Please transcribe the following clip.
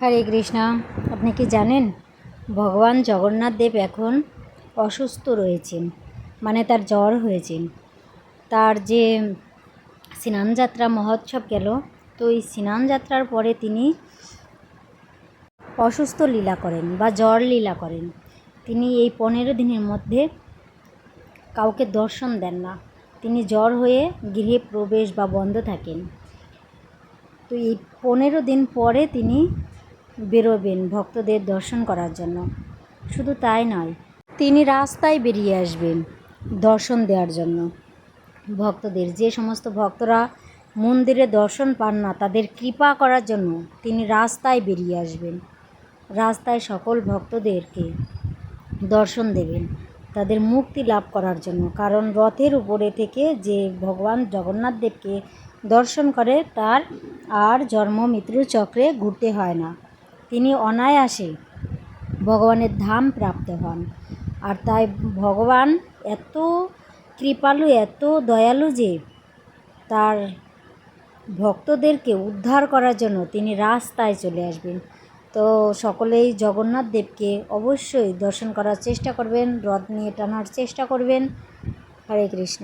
হরে কৃষ্ণা। আপনি কি জানেন ভগবান জগন্নাথ দেব এখন অসুস্থ রয়েছেন, মানে তার জ্বর হয়েছেন। তার যে স্নানযাত্রা মহোৎসব গেল, তো এই স্নানযাত্রার পরে তিনি অসুস্থ লীলা করেন বা জ্বর লীলা করেন। তিনি এই 15 দিনের মধ্যে কাউকে দর্শন দেন না। তিনি জ্বর হয়ে গৃহে প্রবেশ বা বন্ধ থাকেন। তো এই 15 দিন পরে তিনি বেরোবেন ভক্তদের দর্শন করার জন্য। শুধু তাই নয়, তিনি রাস্তায় বেরিয়ে আসবেন দর্শন দেওয়ার জন্য ভক্তদের। যে সমস্ত ভক্তরা মন্দিরে দর্শন পান না, তাদের কৃপা করার জন্য তিনি রাস্তায় বেরিয়ে আসবেন। রাস্তায় সকল ভক্তদেরকে দর্শন দেবেন তাদের মুক্তি লাভ করার জন্য। কারণ রথের উপরে থেকে যে ভগবান জগন্নাথ দেবকে দর্শন করে, তার আর জন্ম মৃত্যু চক্রে ঘুরতে হয় না। তিনি অনায়াসে ভগবানের ধাম প্রাপ্ত হন। আর তাই ভগবান এত কৃপালু, এত দয়ালু যে তার ভক্তদেরকে উদ্ধার করার জন্য তিনি রাস্তায় চলে আসবেন। তো সকলেই জগন্নাথ দেবকে অবশ্যই দর্শন করার চেষ্টা করবেন, রথ নিয়ে টানার চেষ্টা করবেন। হরে কৃষ্ণ।